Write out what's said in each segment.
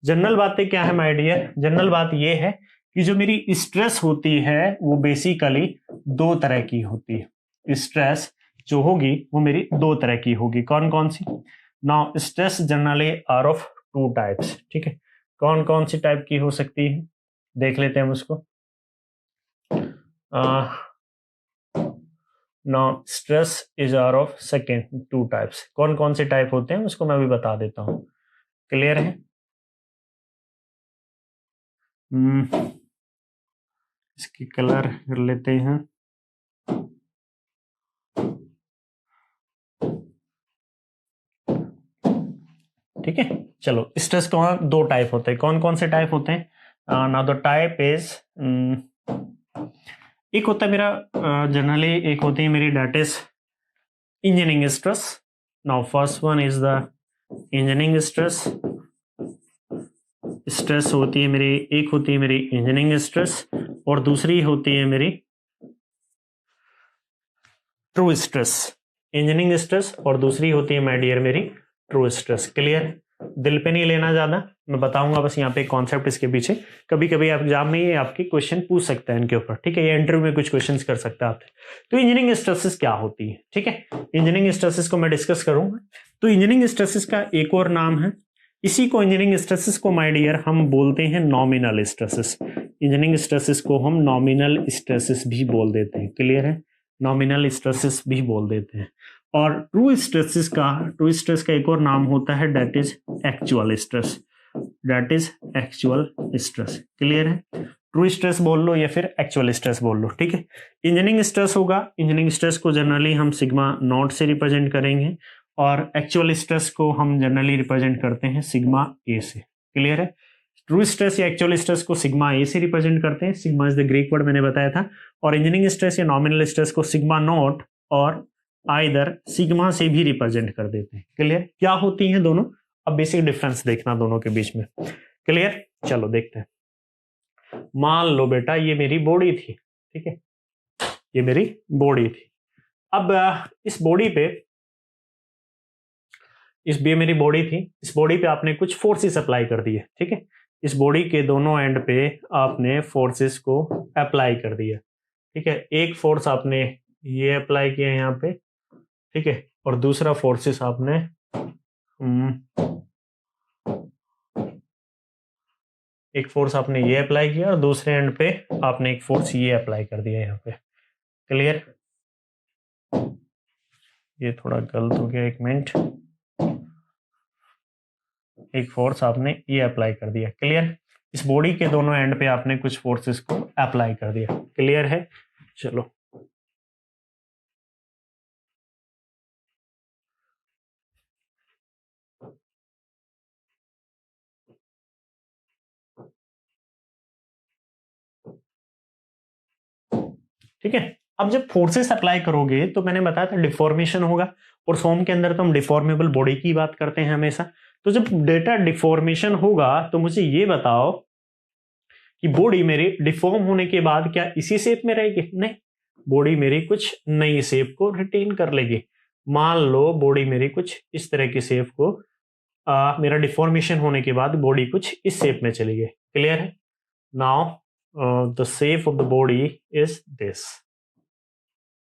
General बातें क्या है माय डियर? जनरल बात ये है कि जो मेरी स्ट्रेस होती है वो बेसिकली दो तरह की होती है। स्ट्रेस जो होगी वो मेरी दो तरह की होगी। कौन कौन सी? Now stress generally are of two types. ठीक है, कौन कौन सी टाइप की हो सकती है देख लेते हैं हम उसको। Now stress is are of second two types. कौन कौन से टाइप होते हैं उसको मैं भी बता देता हूं। क्लियर है? इसकी कलर कर लेते हैं। ठीक है, चलो स्ट्रेस को दो टाइप होते हैं। कौन कौन से टाइप होते हैं? नाउ द टाइप इज, एक होता है मेरा जनरली, एक होती है मेरी that is engineering stress. Now first one is the engineering stress. Stress होती है मेरी, एक होती है मेरी इंजीनियरिंग स्ट्रेस और दूसरी होती है मेरी ट्रू स्ट्रेस। इंजीनियरिंग स्ट्रेस और दूसरी होती है माय डियर मेरी ट्रू स्ट्रेस। क्लियर? दिल पे नहीं लेना ज्यादा, मैं बताऊंगा बस यहाँ पे कॉन्सेप्ट इसके पीछे। कभी कभी आप एग्जाम में ये आपके क्वेश्चन पूछ सकते हैं इनके ऊपर। ठीक है, ये इंटरव्यू में कुछ क्वेश्चंस कर सकते हैं आप। तो इंजीनियरिंग स्ट्रेसेस क्या होती है? ठीक है, इंजीनियरिंग स्ट्रेसेस को मैं डिस्कस करूंगा। तो इंजीनियरिंग स्ट्रेसेस का एक और नाम है, इसी को इंजीनियरिंग स्ट्रेसेस को माय डियर हम बोलते हैं नॉमिनल स्ट्रेसेस। इंजीनियरिंग स्ट्रेसेस को हम नॉमिनल स्ट्रेसेस भी बोल देते हैं। क्लियर है? नॉमिनल स्ट्रेसेस भी बोल देते हैं। और ट्रू स्ट्रेस का एक और नाम होता है that is actual stress. That is actual stress. Clear है? ट्रू स्ट्रेस बोल लो या फिर एक्चुअल स्ट्रेस बोल लो। ठीक है, इंजीनियरिंग स्ट्रेस होगा, इंजीनियरिंग स्ट्रेस को जनरली हम सिग्मा नॉट से रिप्रेजेंट करेंगे और एक्चुअल स्ट्रेस को हम जनरली रिप्रेजेंट करते हैं सिग्मा ए से। क्लियर है? ट्रू स्ट्रेस या एक्चुअल स्ट्रेस को सिग्मा ए से रिप्रेजेंट करते हैं। Sigma is the Greek word, मैंने बताया था। और इंजीनियरिंग स्ट्रेस या नॉमिनल स्ट्रेस को सिग्मा नॉट और आइदर सिग्मा से भी रिप्रेजेंट कर देते हैं। क्लियर? क्या होती हैं दोनों? अब बेसिक डिफरेंस देखना दोनों के बीच में। क्लियर? चलो देखते हैं। मान लो बेटा ये मेरी बॉडी थी। ठीक है, ये मेरी बॉडी थी। अब इस बॉडी पे, इस ये मेरी बॉडी थी, इस बॉडी पे आपने कुछ फोर्सेस अप्लाई कर दिए। ठीक है, इस बॉडी के दोनों एंड पे आपने फोर्सेस को अप्लाई कर दिया। ठीक है, एक फोर्स आपने ये अप्लाई किया यहाँ पे। ठीक है, और दूसरा फोर्सेस आपने एक फोर्स आपने ये अप्लाई किया और दूसरे एंड पे आपने एक फोर्स ये अप्लाई कर दिया यहाँ पे। क्लियर? ये थोड़ा गलत हो गया, एक मिनट। एक फोर्स आपने ये अप्लाई कर दिया। क्लियर? इस बॉडी के दोनों एंड पे आपने कुछ फोर्सेस को अप्लाई कर दिया। क्लियर है? चलो ठीक है, अब जब फोर्सेस अप्लाई करोगे तो मैंने बताया था डिफॉर्मेशन होगा, और सोम के अंदर तो हम डिफॉर्मेबल बॉडी की बात करते हैं हमेशा। तो जब डेटा डिफॉर्मेशन होगा तो मुझे ये बताओ कि बॉडी मेरी डिफॉर्म होने के बाद क्या इसी शेप में रहेगी? नहीं, बॉडी मेरी कुछ नई शेप को रिटेन कर लेगी। मान लो बॉडी मेरी कुछ इस तरह की शेप को मेरा डिफॉर्मेशन होने के बाद बॉडी कुछ इस शेप में चली गई। क्लियर है? Now the shape of the body is this.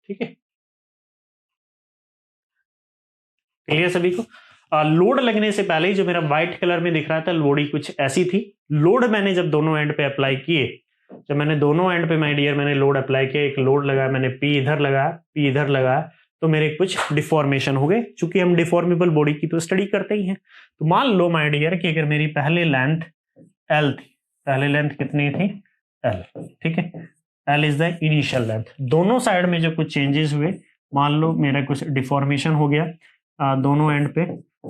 ठीक है, क्लियर सभी को? लोड लगने से पहले जो मेरा व्हाइट कलर में दिख रहा था बॉडी कुछ ऐसी थी। लोड मैंने जब दोनों एंड पे अप्लाई किए, जब मैंने दोनों एंड पे माय डियर मैंने लोड अप्लाई किया, एक लोड लगाया मैंने, पी इधर लगाया, पी इधर लगाया, तो मेरे कुछ डिफॉर्मेशन हो गए। चूंकि हम डिफॉर्मेबल बॉडी की तो स्टडी करते ही हैं। तो मान लो माय डियर कि अगर मेरी पहले लेंथ एल थी, पहले लेंथ कितनी थी? एल। ठीक है, L is the initial length. दोनों साइड में जो कुछ चेंजेस हुए, मान लो मेरा कुछ डिफॉर्मेशन हो गया दोनों एंड पे,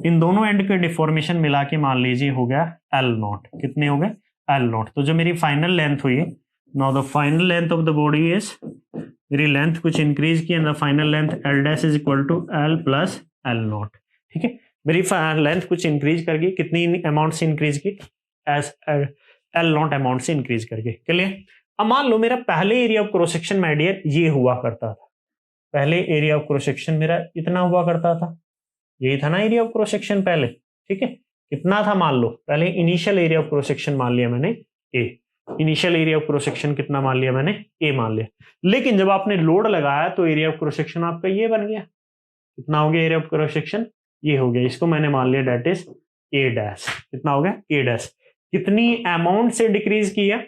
इन दोनों एंड के डिफॉर्मेशन मिला के मान लीजिए हो गया एल नॉट। कितने हो गए? L nought. तो जो मेरी फाइनल लेंथ हुई, now the final length of the body is, मेरी लेंथ कुछ इंक्रीज की, the final length L dash is equal to L plus L nought. ठीक है, मेरी लेंथ कुछ इंक्रीज करके कितनी अमाउंट से इंक्रीज की? एस एल नॉट अमाउंट से इंक्रीज करके। क्लियर? अब मान लो मेरा पहले area of cross section my dear ये हुआ करता था। पहले एरिया ऑफ क्रॉस सेक्शन मेरा इतना हुआ करता था, यही था ना एरिया ऑफ क्रॉस सेक्शन पहले। ठीक है, कितना था मान लो, पहले initial area of cross section मान लिया मैंने A, initial area of cross section कितना मान लिया मैंने, ए मान लिया। लेकिन जब आपने लोड लगाया तो एरिया ऑफ क्रॉस सेक्शन आपका ये बन गया, कितना हो गया एरिया ऑफ क्रॉस सेक्शन, ये हो गया, इसको मैंने मान लिया दैट इज ए डैश। कितना हो गया, ए डैश। कितनी अमाउंट से डिक्रीज किया,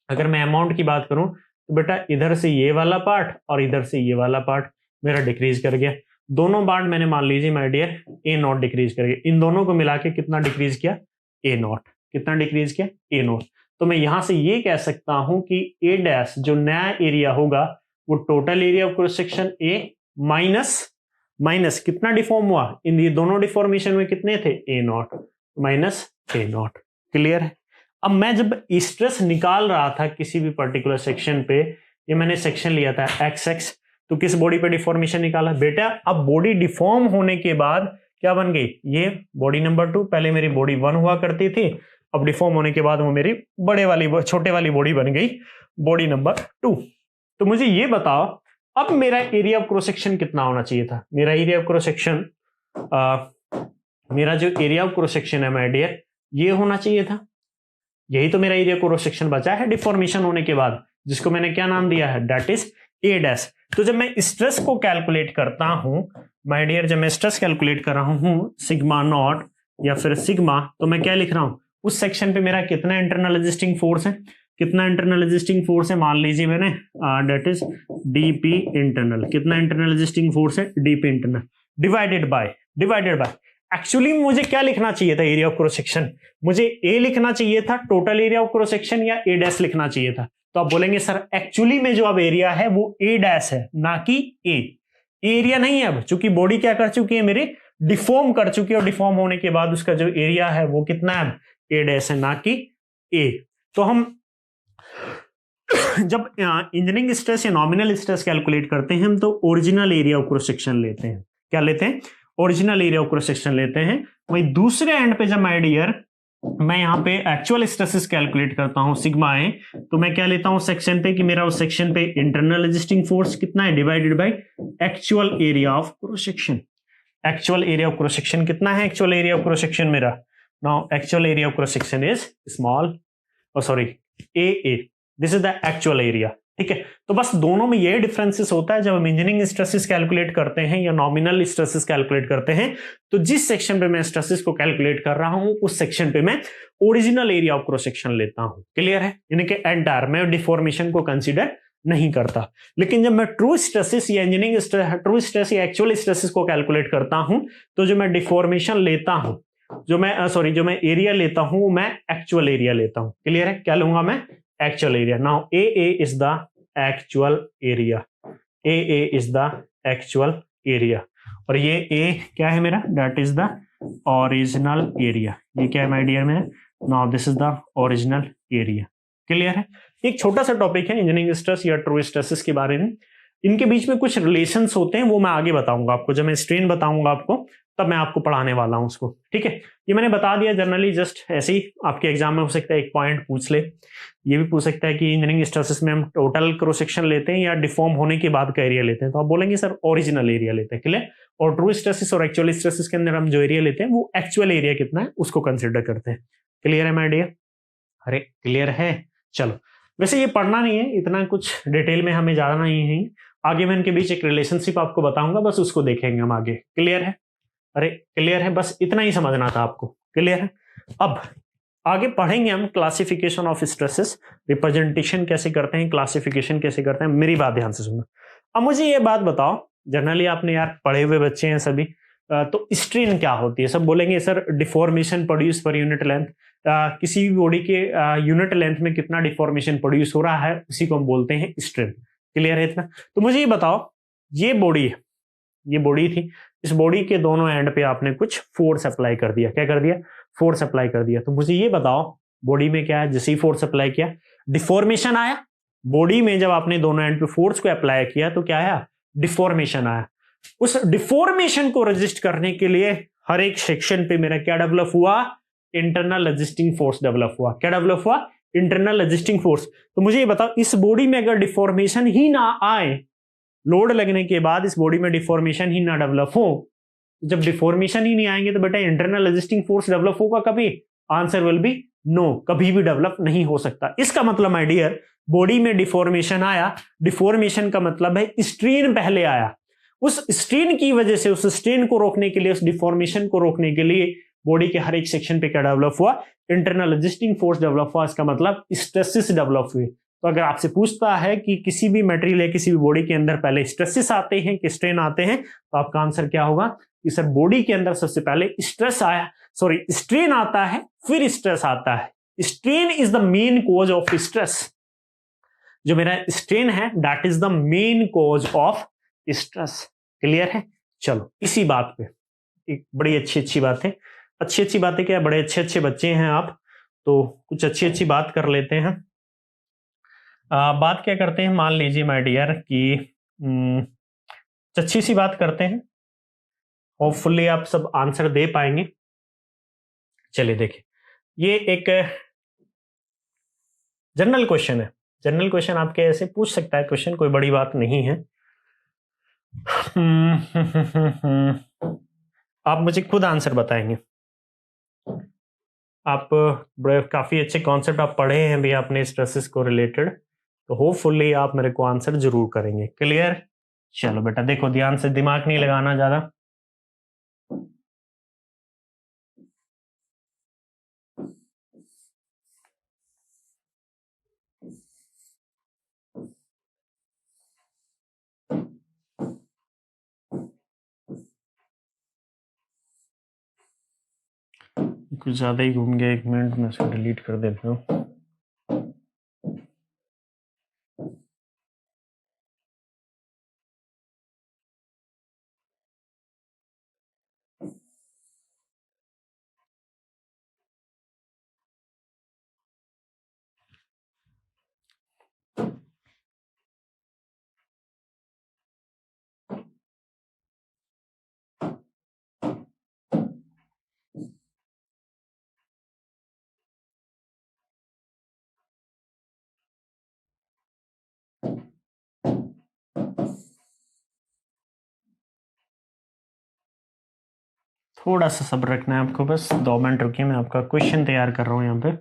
अगर मैं अमाउंट की बात करूं तो बेटा इधर से ये वाला पार्ट और इधर से ये वाला पार्ट मेरा डिक्रीज कर गया। दोनों पार्ट मैंने मान लीजिए my dear A nought decrease कर गया, इन दोनों को मिला के कितना डिक्रीज किया, ए नॉट। कितना डिक्रीज किया, ए नॉट। तो मैं यहां से ये कह सकता हूं कि ए डैश जो नया एरिया होगा वो total area of cross section A minus कितना डिफॉर्म हुआ, इन ये दोनों डिफॉर्मेशन में कितने थे, A naught minus A naught. Clear है। अब मैं जब स्ट्रेस निकाल रहा था किसी भी पर्टिकुलर सेक्शन पे, ये मैंने सेक्शन लिया था एक्स एक्स, तो किस बॉडी पे डिफॉर्मेशन निकाला बेटा, अब बॉडी डिफॉर्म होने के बाद क्या बन गई, ये बॉडी नंबर 2, पहले मेरी बॉडी 1 हुआ करती थी, अब डिफॉर्म होने के बाद वो मेरी छोटे वाली बॉडी बन गई बॉडी नंबर 2। तो मुझे ये बताओ अब मेरा एरिया ऑफ क्रॉस सेक्शन कितना होना चाहिए था, मेरा एरिया ऑफ क्रॉस सेक्शन, मेरा जो एरिया ऑफ क्रॉस सेक्शन है माय डियर ये होना चाहिए था, यही तो मेरा एरिया क्रॉस सेक्शन बचा है डिफॉर्मेशन होने के बाद, जिसको मैंने क्या नाम दिया है, दैट इज ए डैश। तो जब मैं स्ट्रेस को कैलकुलेट करता हूं माय डियर, जब मैं स्ट्रेस कैलकुलेट कर रहा हूं सिग्मा नॉट या फिर सिग्मा, तो मैं क्या लिख रहा हूं, उस सेक्शन पे मेरा कितना इंटरनल रेजिस्टिंग फोर्स है, कितना इंटरनल रेजिस्टिंग फोर्स है, मान लीजिए मैंने दैट इज डीपी इंटरनल, कितना इंटरनल रेजिस्टिंग फोर्स है, DP internal divided by actually मुझे क्या लिखना चाहिए था एरिया ऑफ क्रॉस सेक्शन, मुझे ए लिखना चाहिए था total area of cross section या ए डैश लिखना चाहिए था। तो आप बोलेंगे सर एक्चुअली में जो अब एरिया है वो ए डैश है ना कि ए, एरिया नहीं है अब, चूंकि बॉडी क्या कर चुकी है मेरी, डिफॉर्म कर चुकी है, और डिफॉर्म होने के बाद उसका जो एरिया है वो कितना है, ए डैश है ना कि ए। तो हम जब इंजीनियरिंग स्ट्रेस या नॉमिनल स्ट्रेस कैलकुलेट करते हैं हम तो original area of cross section लेते हैं, क्या लेते हैं, original area of cross section लेते हैं। वहीं दूसरे एंड पे जब माय डियर मैं यहाँ पे एक्चुअल स्ट्रेसेस कैलकुलेट करता हूँ सिग्मा ए, तो मैं क्या लेता हूँ सेक्शन पे कि मेरा उस सेक्शन पे इंटरनल रेजिस्टिंग फोर्स कितना है divided by actual area of cross section. Actual area of cross section कितना है, actual area of cross section मेरा, now actual area of cross section is small sorry A, this is the actual area. ठीक है, तो बस दोनों में ये डिफरेंसेस होता है, जब हम इंजीनियरिंग स्ट्रेसेस कैलकुलेट करते हैं या नॉमिनल स्ट्रेसेस कैलकुलेट करते हैं तो जिस सेक्शन पे मैं स्ट्रेसेस को कैलकुलेट कर रहा हूं उस सेक्शन पे मैं original area of cross section लेता हूं। क्लियर है, यानी कि एंटायर मैं डिफॉर्मेशन को कंसीडर नहीं करता। लेकिन जब मैं ट्रू स्ट्रेसेस या इंजीनियरिंग ट्रू स्ट्रेस या एक्चुअल स्ट्रेसेस को कैलकुलेट करता हूं तो जो मैं डिफॉर्मेशन लेता हूं, जो मैं एरिया लेता हूं मैं एक्चुअल एरिया लेता हूं। क्लियर है, क्या लूंगा मैं, actual area. Now A is the actual area, A is the actual area, और ये ए क्या है मेरा, that is the original area. ये क्या है माय डियर मेरा, now this is the original area. Clear है, एक छोटा सा टॉपिक है इंजीनियरिंग स्ट्रेस या ट्रू स्ट्रेसेस के बारे में, इनके बीच में कुछ रिलेशंस होते हैं वो मैं आगे बताऊंगा आपको, जब मैं स्ट्रेन बताऊंगा आपको तब मैं आपको पढ़ाने वाला हूं उसको। ठीक है, ये मैंने बता दिया जनरली, जस्ट ऐसे ही आपके एग्जाम में हो सकता है एक पॉइंट पूछ ले। ये भी पूछ सकता है कि इंजीनियरिंग स्ट्रेसेस में हम टोटल क्रॉस सेक्शन लेते हैं या डिफॉर्म होने के बाद का एरिया लेते हैं, तो आप बोलेंगे सर ओरिजिनल एरिया लेते हैं। क्लियर, और ट्रू स्ट्रेसेस और एक्चुअल स्ट्रेसेस के अंदर हम जो एरिया लेते हैं वो एक्चुअल एरिया कितना है उसको कंसिडर करते हैं। क्लियर है माय डियर, अरे क्लियर है। चलो, वैसे ये पढ़ना नहीं है, इतना कुछ डिटेल में हमें जाना नहीं है, आगे मैं इनके बीच एक रिलेशनशिप आपको बताऊंगा, बस उसको देखेंगे हम आगे। क्लियर है, अरे क्लियर है, बस इतना ही समझना था आपको। क्लियर है, अब आगे पढ़ेंगे हम क्लासिफिकेशन ऑफ स्ट्रेसेस, रिप्रेजेंटेशन कैसे करते हैं, क्लासिफिकेशन कैसे करते हैं। मेरी बात ध्यान से सुनना। अब मुझे ये बात बताओ, जनरली आपने यार पढ़े हुए बच्चे हैं सभी, तो स्ट्रेन क्या होती है, सब बोलेंगे sir deformation produce per unit length, किसी भी बॉडी के यूनिट लेंथ में कितना डिफॉर्मेशन प्रोड्यूस हो रहा है उसी को हम बोलते हैं स्ट्रेन। क्लियर है इतना, तो मुझे ये बताओ, ये बॉडी है, ये बॉडी थी, इस बॉडी के दोनों एंड पे आपने कुछ फोर्स अप्लाई कर दिया, क्या कर दिया, फोर्स अप्लाई कर दिया। तो मुझे ये बताओ बॉडी में क्या है, जैसे ही फोर्स अप्लाई किया डिफॉर्मेशन आया, बॉडी में जब आपने दोनों एंड पे फोर्स को अप्लाई किया तो क्या आया, डिफॉर्मेशन आया। उस डिफॉर्मेशन को रजिस्ट करने के लिए हर एक सेक्शन पे मेरा क्या डेवलप हुआ, इंटरनल रजिस्टिंग फोर्स डेवलप हुआ। क्या डेवलप हुआ, इंटरनल रजिस्टिंग फोर्स। तो मुझे ये बताओ, इस बॉडी में अगर डिफॉर्मेशन ही ना आए, लोड लगने के बाद इस बॉडी में डिफॉर्मेशन ही ना डेवलप हो, जब डिफॉर्मेशन ही नहीं आएंगे तो बेटा इंटरनल रेजिस्टिंग फोर्स डेवलप होगा कभी? आंसर विल बी नो, कभी भी डेवलप नहीं हो सकता। इसका मतलब माय डियर, बॉडी में डिफॉर्मेशन आया, डिफॉर्मेशन का मतलब है स्ट्रेन पहले आया, उस स्ट्रेन की वजह से, उस स्ट्रेन को रोकने के लिए, उस डिफॉर्मेशन को रोकने के लिए बॉडी के हर एक सेक्शन पे क्या डेवलप हुआ? इंटरनल रेजिस्टिंग फोर्स डेवलप हुआ। इसका मतलब स्ट्रेसेस डेवलप हुए। तो अगर आपसे पूछता है कि किसी भी मटेरियल या किसी भी बॉडी के अंदर पहले स्ट्रेसेस आते हैं कि स्ट्रेन आते हैं, तो आपका आंसर क्या होगा कि सर बॉडी के अंदर सबसे पहले स्ट्रेस आया, सॉरी स्ट्रेन आता है, फिर स्ट्रेस आता है। Strain is the main cause of stress. जो मेरा स्ट्रेन है that is the main cause of stress. Clear है? चलो इसी बात पे एक बड़ी अच्छी अच्छी बात है, अच्छी अच्छी बातें क्या, बड़े अच्छे अच्छे बच्चे हैं आप, तो कुछ अच्छी अच्छी बात कर लेते हैं। बात क्या करते हैं, मान लीजिए माय डियर कि अच्छी सी बात करते हैं, होपफुली आप सब आंसर दे पाएंगे। चलिए देखिए, ये एक जनरल क्वेश्चन है, जनरल क्वेश्चन आपके ऐसे पूछ सकता है क्वेश्चन, कोई बड़ी बात नहीं है। आप मुझे खुद आंसर बताएंगे। आप बड़े काफी अच्छे कॉन्सेप्ट आप पढ़े हैं भी आपने स्ट्रेसेस को रिलेटेड, तो होपफुली आप मेरे को आंसर जरूर करेंगे। क्लियर? चलो बेटा देखो, ध्यान से, दिमाग नहीं लगाना ज्यादा। कुछ ज्यादा ही घूम गया, 1 मिनट में इसको डिलीट कर देता हूँ। थोड़ा सा सब्र रखना है आपको, बस 2 मिनट रुकिए, मैं आपका क्वेश्चन तैयार कर रहा हूँ यहाँ पे।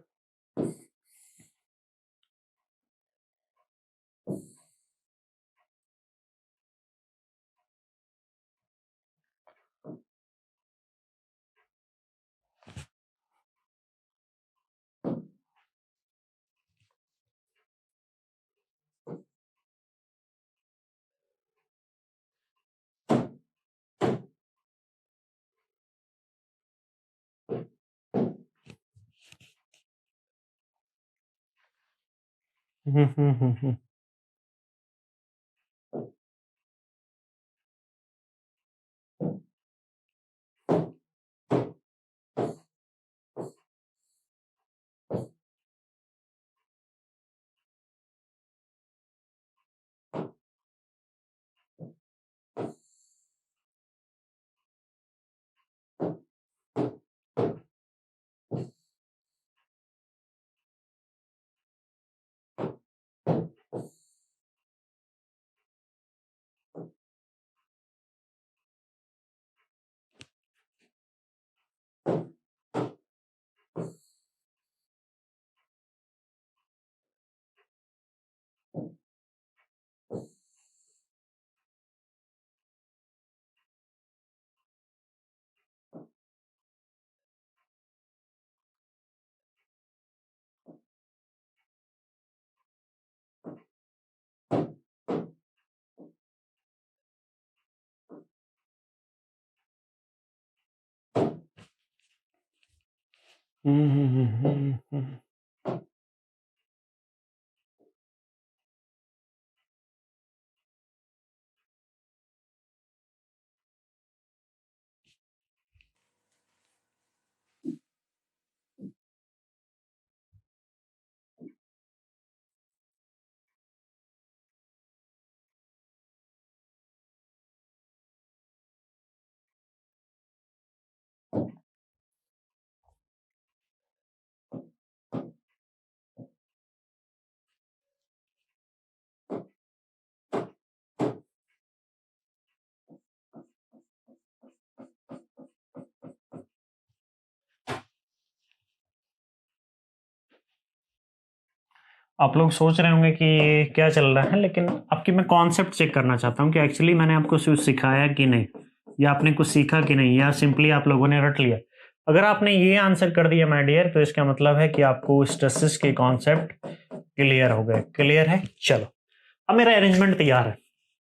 हम्म। आप लोग सोच रहे होंगे कि ये क्या चल रहा है, लेकिन आपकी मैं कॉन्सेप्ट चेक करना चाहता हूँ कि एक्चुअली मैंने आपको कुछ सिखाया कि नहीं, या आपने कुछ सीखा कि नहीं, या सिंपली आप लोगों ने रट लिया। अगर आपने ये आंसर कर दिया माय डियर, तो इसका मतलब है कि आपको स्ट्रेसेस के कॉन्सेप्ट क्लियर हो गए। क्लियर है? चलो, अब मेरा अरेंजमेंट तैयार है,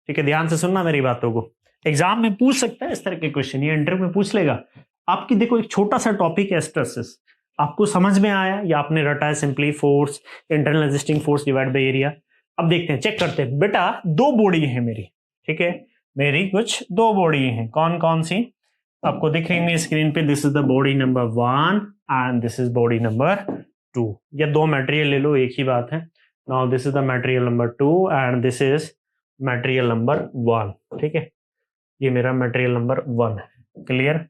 ठीक है? ध्यान से सुनना मेरी बातों को। एग्जाम में पूछ सकता है इस तरह के क्वेश्चन, ये इंटरव्यू में पूछ लेगा। आपकी देखो एक छोटा सा टॉपिक है स्ट्रेसेस, आपको समझ में आया या आपने रटा है simply force, internal resisting force divide by area. अब देखते हैं, चेक करते हैं। बेटा दो बॉडी है मेरी, ठीक है? मेरी कुछ दो बॉडी हैं। कौन कौन सी आपको दिख रही है स्क्रीन पे? This is the body number 1 and this is body number 2। या दो मटेरियल ले लो, एक ही बात है। Now this is the material number 2 and this is material number 1, ठीक है? ये मेरा मटेरियल नंबर 1 है। Clear?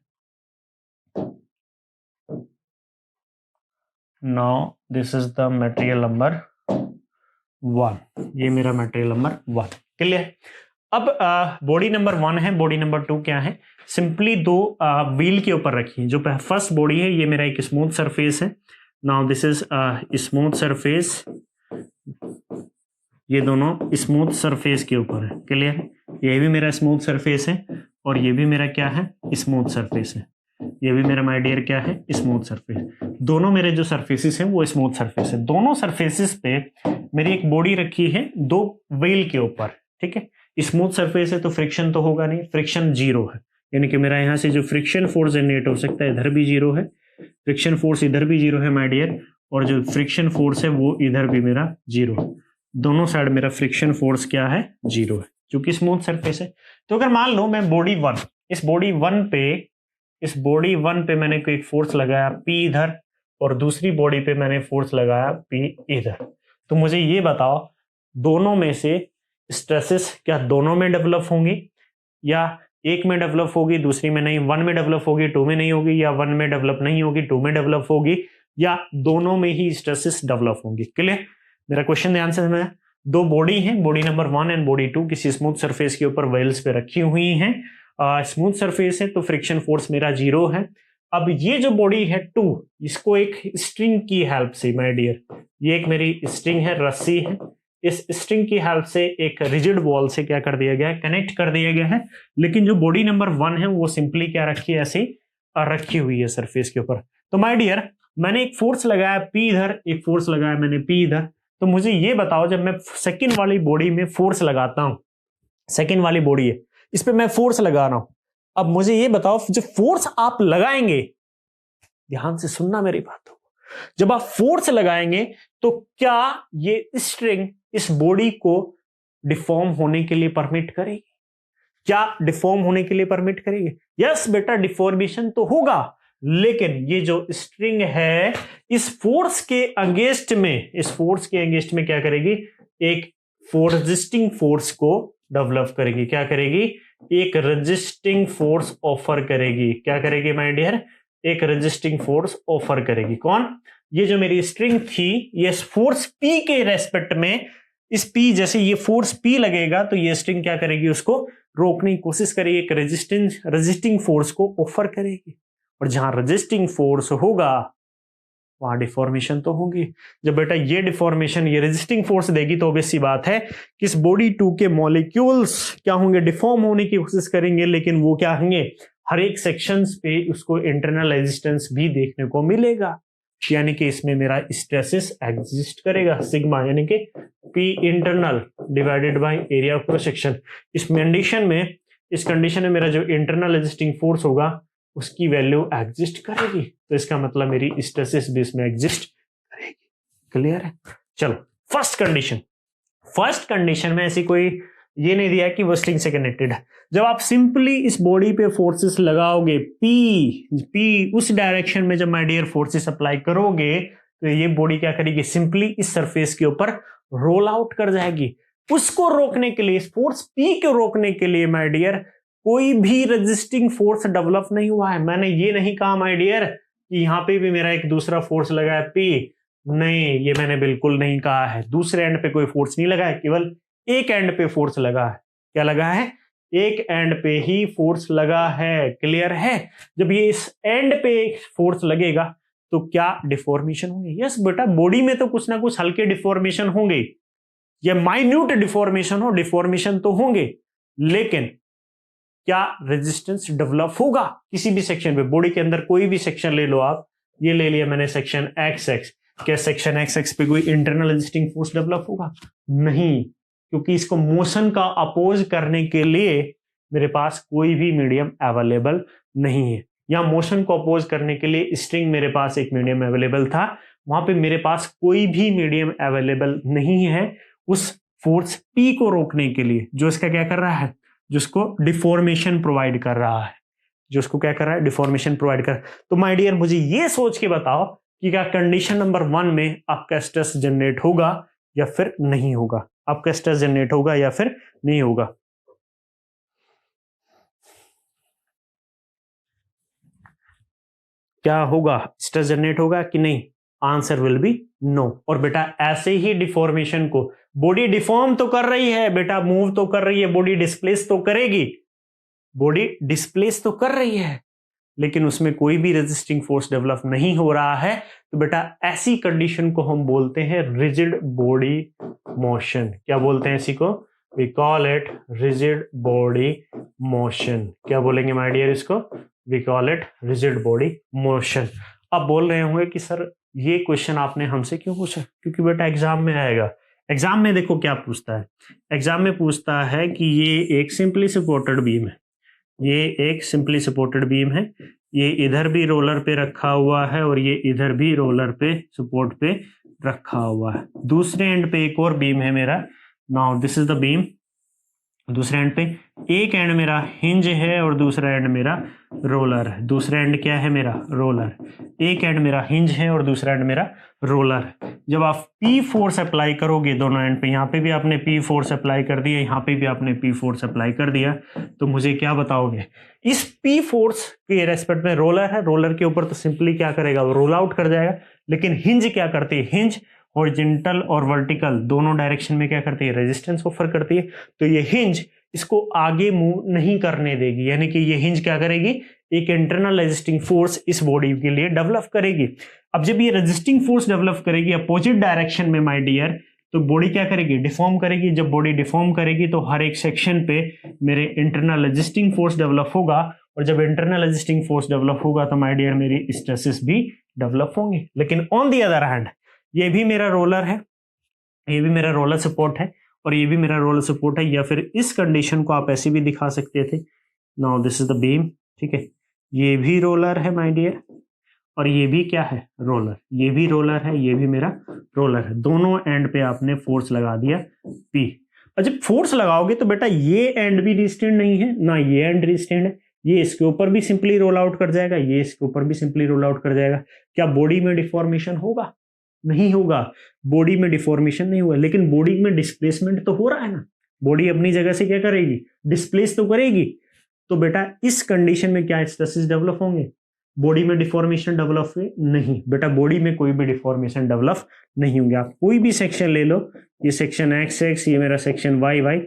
Now this is the material number 1, ये मेरा मटेरियल नंबर 1। क्लियर? अब बॉडी नंबर 1 है, बॉडी नंबर 2 क्या है? सिंपली दो व्हील के ऊपर रखिए। जो फर्स्ट बॉडी है ये मेरा एक स्मूथ सरफेस है। Now this is smooth surface, ये दोनों स्मूथ सरफेस के ऊपर है। क्लियर? ये भी मेरा स्मूथ सरफेस है और ये भी मेरा क्या है? स्मूथ सरफेस है। ये भी मेरा माय डियर क्या है? Smooth surface. दोनों मेरे जो सरफेसेस हैं वो स्मूथ सरफेस है। दोनों सरफेसेस पे मेरी एक बॉडी रखी है दो व्हील के ऊपर, ठीक है? स्मूथ सरफेस है तो फ्रिक्शन तो होगा नहीं, फ्रिक्शन जीरो है, यानी कि मेरा यहाँ से जो फ्रिक्शन फोर्स जनरेट हो सकता है इधर भी जीरो है, फ्रिक्शन फोर्स इधर भी जीरो है माय डियर, और जो फ्रिक्शन फोर्स है वो इधर भी मेरा जीरो है। दोनों साइड मेरा फ्रिक्शन फोर्स क्या है? जीरो है, क्योंकि स्मूथ सरफेस है। तो अगर मान लो मैं बॉडी 1, इस बॉडी 1 पे मैंने कोई फोर्स लगाया P इधर, और दूसरी बॉडी पे मैंने फोर्स लगाया P इधर, तो मुझे ये बताओ दोनों में से स्ट्रेसेस क्या दोनों में डेवलप होंगी, या एक में डेवलप होगी दूसरी में नहीं? 1 में डेवलप होगी 2 में नहीं होगी, या 1 में डेवलप नहीं होगी 2 में डेवलप होगी, या दोनों में ही स्ट्रेसेस डेवलप होंगी? क्लियर? मेरा क्वेश्चन ध्यान से समझना। दो बॉडी हैं, बॉडी नंबर 1 एंड बॉडी 2 किसी स्मूथ सरफेस के ऊपर व्हील्स पे रखी हुई हैं। स्मूथ सरफेस है तो फ्रिक्शन फोर्स मेरा जीरो है। अब ये जो बॉडी है 2, इसको एक स्ट्रिंग की हेल्प से माय डियर, ये एक मेरी स्ट्रिंग है, रस्सी है, इस स्ट्रिंग की हेल्प से एक रिजिड वॉल से क्या कर दिया गया है? कनेक्ट कर दिया गया है। लेकिन जो बॉडी नंबर 1 है वो सिंपली क्या रखी है? ऐसे रखी हुई है सरफेस के ऊपर। तो माय डियर मैंने एक फोर्स लगाया P इधर, एक फोर्स लगाया मैंने P इधर। तो मुझे ये बताओ जब मैं सेकंड वाली बॉडी में फोर्स लगाता हूं, सेकंड वाली बॉडी है इस पे मैं फोर्स लगा रहा हूं, अब मुझे ये बताओ जो फोर्स आप लगाएंगे, ध्यान से सुनना मेरी बातों को, जब आप फोर्स लगाएंगे तो क्या ये स्ट्रिंग इस बॉडी को डिफॉर्म होने के लिए परमिट करेगी? क्या डिफॉर्म होने के लिए परमिट करेगी? यस बेटा, डिफॉर्मेशन तो होगा, लेकिन ये जो स्ट्रिंग है इस फोर्स के अगेंस्ट में, इस फोर्स के अगेंस्ट में क्या करेगी? एक रेजिस्टिंग फोर्स को डेवलप करेगी। क्या करेगी? एक रेजिस्टिंग फोर्स ऑफर करेगी। क्या करेगी माय डियर? एक रेजिस्टिंग फोर्स ऑफर करेगी। कौन? ये जो मेरी स्ट्रिंग थी, ये फोर्स P के रेस्पेक्ट में, इस P जैसे ये फोर्स P लगेगा तो ये स्ट्रिंग क्या करेगी? उसको रोकने की कोशिश करेगी, एक रेजिस्टिंग फोर्स को ऑफर करेगी। और जहां रेजिस्टिंग फोर्स होगा वहां डिफॉर्मेशन तो होगी। जब बेटा ये डिफॉर्मेशन, ये रेजिस्टिंग फोर्स देगी तो ऑब्वियस सी बात है कि इस बॉडी 2 के मॉलिक्यूल्स क्या होंगे? डिफॉर्म होने की कोशिश करेंगे, लेकिन वो क्या होंगे? हर एक सेक्शंस पे उसको इंटरनल रेजिस्टेंस भी देखने को मिलेगा, यानी कि इसमें मेरा स्ट्रेसेस एग्जिस्ट करेगा, सिग्मा यानी कि P internal divided by area of cross section. इस कंडीशन में मेरा जो इंटरनल रेजिस्टिंग फोर्स होगा उसकी वैल्यू एग्जिस्ट करेगी, तो इसका मतलब मेरी स्ट्रेसेस भी इसमें एग्जिस्ट करेगी। क्लियर है? चलो फर्स्ट कंडीशन में ऐसी कोई ये नहीं दिया कि वो स्ट्रिंग से कनेक्टेड है। जब आप सिंपली इस बॉडी पे फोर्सेस लगाओगे P उस डायरेक्शन में, जब माय डियर फोर्सेस अप्लाई करोगे तो ये बॉडी क्या करेगी? सिंपली इस सरफेस के ऊपर रोल आउट कर जाएगी। उसको रोकने के लिए, इस फोर्स P को रोकने के लिए माय डियर कोई भी रेजिस्टिंग फोर्स डेवलप नहीं हुआ है। मैंने ये नहीं कहा माय डियर कि यहां पे भी मेरा एक दूसरा फोर्स लगा है P, नहीं, ये मैंने बिल्कुल नहीं कहा है। दूसरे एंड पे कोई फोर्स नहीं लगा है, केवल एक एंड पे फोर्स लगा है। क्या लगा है? एक एंड पे ही फोर्स लगा है। क्लियर है? जब ये इस एंड पे फोर्स लगेगा तो क्या डिफॉर्मेशन होंगे? यस बेटा, बॉडी में तो कुछ ना कुछ हल्के डिफॉर्मेशन होंगे, या माइन्यूट डिफॉर्मेशन हो, डिफॉर्मेशन तो होंगे, लेकिन क्या रेजिस्टेंस डेवलप होगा किसी भी सेक्शन पे? बॉडी के अंदर कोई भी सेक्शन ले लो आप, ये ले लिया मैंने सेक्शन एक्स एक्स, क्या सेक्शन एक्स एक्स पे कोई इंटरनल रेजिस्टिंग फोर्स डेवलप होगा? नहीं, क्योंकि इसको मोशन का अपोज करने के लिए मेरे पास कोई भी मीडियम अवेलेबल नहीं है। या मोशन को अपोज करने के लिए स्ट्रिंग मेरे पास एक मीडियम अवेलेबल था, वहां पे मेरे पास कोई भी मीडियम अवेलेबल नहीं है उस फोर्स पी को रोकने के लिए, जो इसका क्या कर रहा है, जिसको डिफॉर्मेशन प्रोवाइड कर रहा है, जो उसको क्या कर रहा है, डिफॉर्मेशन प्रोवाइड कर। तो माय डियर, मुझे ये सोच के बताओ कि क्या कंडीशन नंबर 1 में आपका स्ट्रेस जनरेट होगा या फिर नहीं होगा? आपका स्ट्रेस जनरेट होगा या फिर नहीं होगा? क्या होगा? स्ट्रेस जनरेट होगा कि नहीं? Answer will be no. और बेटा ऐसे ही डिफॉर्मेशन को, बॉडी डिफॉर्म तो कर रही है बेटा, मूव तो कर रही है, बॉडी डिस्प्लेस तो करेगी, बॉडी डिस्प्लेस तो कर रही है, लेकिन उसमें कोई भी रेजिस्टिंग फोर्स डेवलप नहीं हो रहा है, तो बेटा ऐसी कंडीशन को हम बोलते हैं रिजिड बॉडी मोशन। क्या बोलते हैं इसी को? We call it rigid body motion. क्या बोलेंगे माय डियर इसको? We call it rigid body motion. अब बोल रहे होंगे कि सर ये क्वेश्चन आपने हमसे क्यों पूछा? क्योंकि बेटा एग्जाम में आएगा। एग्जाम में देखो क्या पूछता है, एग्जाम में पूछता है कि ये एक सिंपली सपोर्टेड बीम है, ये एक सिंपली सपोर्टेड बीम है, ये इधर भी रोलर पे रखा हुआ है और ये इधर भी रोलर पे सपोर्ट पे रखा हुआ है। दूसरे एंड पे एक और बीम है मेरा। Now this is the beam. दूसरे एंड पे एक एंड मेरा हिंज है और दूसरा एंड मेरा रोलर है। दूसरा एंड क्या है मेरा? रोलर। एक एंड मेरा हिंज है और दूसरा एंड मेरा रोलर है। जब आप पी फोर्स अप्लाई करोगे दोनों एंड पे, यहाँ पे भी आपने पी फोर्स अप्लाई कर दिया, यहाँ पे भी आपने पी फोर्स अप्लाई कर दिया, तो मुझे क्या बताओगे? इस पी फोर्स के रेस्पेक्ट में रोलर है, रोलर के ऊपर तो सिंपली क्या करेगा, वो रोल आउट कर जाएगा। लेकिन हिंज क्या करती है? हिंज हॉरिजॉन्टल और वर्टिकल दोनों डायरेक्शन में क्या करती है? रेजिस्टेंस ऑफर करती है। तो ये हिंज इसको आगे मूव नहीं करने देगी, यानी कि ये हिंज क्या करेगी? एक इंटरनल रेजिस्टिंग फोर्स इस बॉडी के लिए डेवलप करेगी। अब जब ये रेजिस्टिंग फोर्स डेवलप करेगी अपोजिट डायरेक्शन में माय डियर, तो बॉडी क्या करेगी? डिफॉर्म करेगी। जब बॉडी डिफॉर्म करेगी तो हर एक सेक्शन पे मेरे इंटरनल रेजिस्टिंग फोर्स डेवलप होगा, और जब इंटरनल रेजिस्टिंग फोर्स डेवलप होगा तो माय डियर मेरी स्ट्रेसेस भी डेवलप होंगे। लेकिन ऑन दी अदर हैंड ये भी मेरा रोलर है, ये भी मेरा रोलर सपोर्ट है और ये भी मेरा रोलर सपोर्ट है, या फिर इस कंडीशन को आप ऐसे भी दिखा सकते थे। Now this is the beam, ठीक है, ये भी रोलर है माय डियर और ये भी क्या है? रोलर। ये भी रोलर है, ये भी मेरा रोलर है। दोनों एंड पे आपने फोर्स लगा दिया पी। और जब फोर्स लगाओगे तो बेटा ये एंड भी रिस्टेंड नहीं है ना, ये एंड रिस्टेंड है, ये इसके ऊपर भी सिंपली रोल आउट कर जाएगा, ये इसके ऊपर भी सिंपली रोल आउट कर जाएगा। क्या बॉडी में डिफॉर्मेशन होगा? नहीं होगा, बॉडी में डिफॉर्मेशन नहीं हुआ, लेकिन बॉडी में डिस्प्लेसमेंट तो हो रहा है ना। बॉडी अपनी जगह से क्या करेगी? डिस्प्लेस तो करेगी। तो बेटा इस कंडीशन में क्या स्ट्रेसेस डेवलप होंगे? बॉडी में डिफॉर्मेशन डेवलप हुए? नहीं बेटा, बॉडी में कोई भी डिफॉर्मेशन डेवलप नहीं होंगे। आप कोई भी सेक्शन ले लो, ये सेक्शन एक्स एक्स, ये मेरा सेक्शन वाई वाई,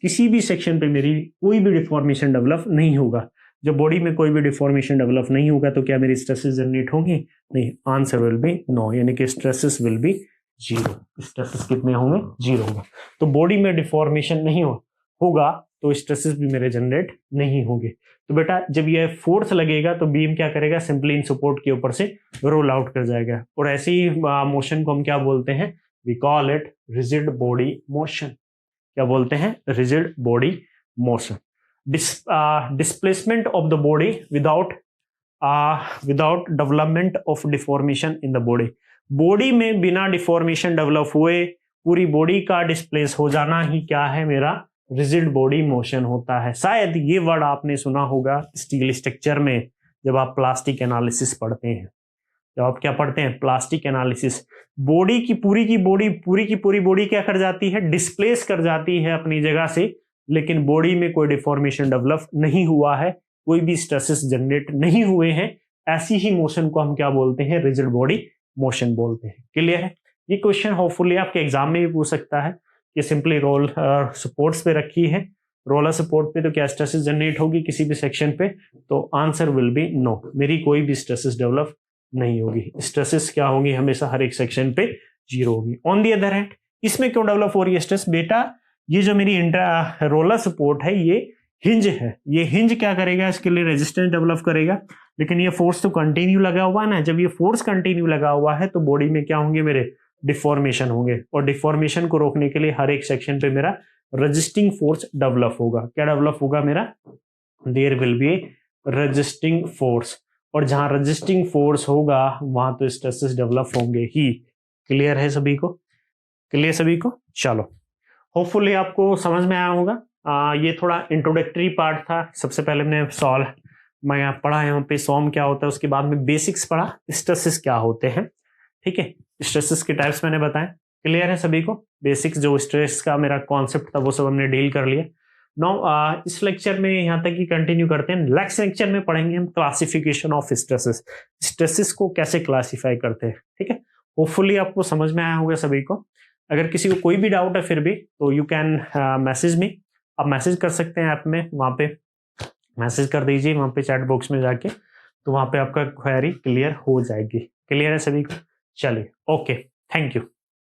किसी भी सेक्शन पे मेरी कोई भी डिफॉर्मेशन डेवलप नहीं होगा। जब बॉडी में कोई भी डिफॉर्मेशन डेवलप नहीं होगा तो क्या मेरी स्ट्रेसेस जनरेट होंगे? नहीं, आंसर विल बी नो, यानी कि stresses will be zero. Stresses कितने होंगे? जीरो होगा। तो बॉडी में डिफॉर्मेशन नहीं होगा तो स्ट्रेसेस भी मेरे जनरेट नहीं होंगे। तो बेटा जब ये फोर्स लगेगा तो बीम क्या करेगा? सिंपली इन सपोर्ट के ऊपर से रोल आउट कर जाएगा। और ऐसी मोशन को हम क्या बोलते हैं? We call it rigid body motion. क्या बोलते हैं? Rigid body motion. Displacement of the body without development of deformation in the body। Body में बिना डिफॉर्मेशन डेवलप हुए पूरी बॉडी का डिस्प्लेस हो जाना ही क्या है? मेरा रिजिड बॉडी मोशन होता है। शायद ये वर्ड आपने सुना होगा स्टील स्ट्रक्चर में जब आप प्लास्टिक एनालिसिस पढ़ते हैं। जब आप क्या पढ़ते हैं? Plastic analysis. बॉडी की पूरी बॉडी क्या कर जाती है? डिस्प्लेस कर जाती है अपनी जगह से, लेकिन बॉडी में कोई डिफॉर्मेशन डेवलप नहीं हुआ है, कोई भी स्ट्रेसेस जनरेट नहीं हुए हैं। ऐसी ही मोशन को हम क्या बोलते हैं? रिजिड बॉडी मोशन बोलते हैं। क्लियर है? ये क्वेश्चन होपफुली आपके एग्जाम में भी पूछ सकता है कि सिंपली रोल सपोर्ट्स पे रखी है, रोलर सपोर्ट पे, तो क्या स्ट्रेसेस जनरेट होगी किसी भी सेक्शन पे? तो आंसर विल बी नो, मेरी कोई भी स्ट्रेसेस डेवलप नहीं होगी। स्ट्रेसेस क्या होंगी, हमेशा हर एक सेक्शन पे 0 होगी। ऑन दी अदर हैंड इसमें क्यों डेवलप हो रही है स्ट्रेस, बेटा ये जो मेरी रोलर सपोर्ट है ये हिंज है, ये हिंज क्या करेगा, इसके लिए रेजिस्टेंस डेवलप करेगा, लेकिन ये फोर्स तो कंटिन्यू लगा हुआ है ना। जब ये फोर्स कंटिन्यू लगा हुआ है तो बॉडी में क्या होंगे मेरे, डिफॉर्मेशन होंगे, और डिफॉर्मेशन को रोकने के लिए हर एक सेक्शन पे मेरा रजिस्टिंग फोर्स डेवलप होगा। क्या डेवलप होगा मेरा, there will be resisting force, और जहां रजिस्टिंग फोर्स होगा वहां तो स्ट्रेसेस डेवलप होंगे ही। क्लियर है सभी को, क्लियर सभी को, चलो होपफुली आपको समझ में आया होगा। ये थोड़ा इंट्रोडक्टरी पार्ट था। सबसे पहले मैंने सॉल्व मैं पढ़ा यहाँ पे सॉम क्या होता है, उसके बाद में बेसिक्स पढ़ा, स्ट्रेसेस क्या होते हैं, ठीक है, स्ट्रेसेस के टाइप्स मैंने बताए। क्लियर है सभी को, बेसिक्स जो स्ट्रेस का मेरा कॉन्सेप्ट था वो सब हमने डील कर लिया। नाउ इस लेक्चर में यहाँ तक ही कंटिन्यू करते हैं। नेक्स्ट लेक्चर में पढ़ेंगे हम क्लासिफिकेशन ऑफ स्ट्रेसेस, स्ट्रेसेस को कैसे क्लासिफाई करते हैं, ठीक है। होपफुली आपको समझ में आया होगा सभी को। अगर किसी को कोई भी डाउट है फिर भी तो यू कैन मैसेज मी, आप मैसेज कर सकते हैं ऐप में, वहां पे मैसेज कर दीजिए वहां पे चैट बॉक्स में जाके, तो वहां पे आपका क्वेरी क्लियर हो जाएगी। क्लियर है सभी को, चलिए ओके, थैंक यू।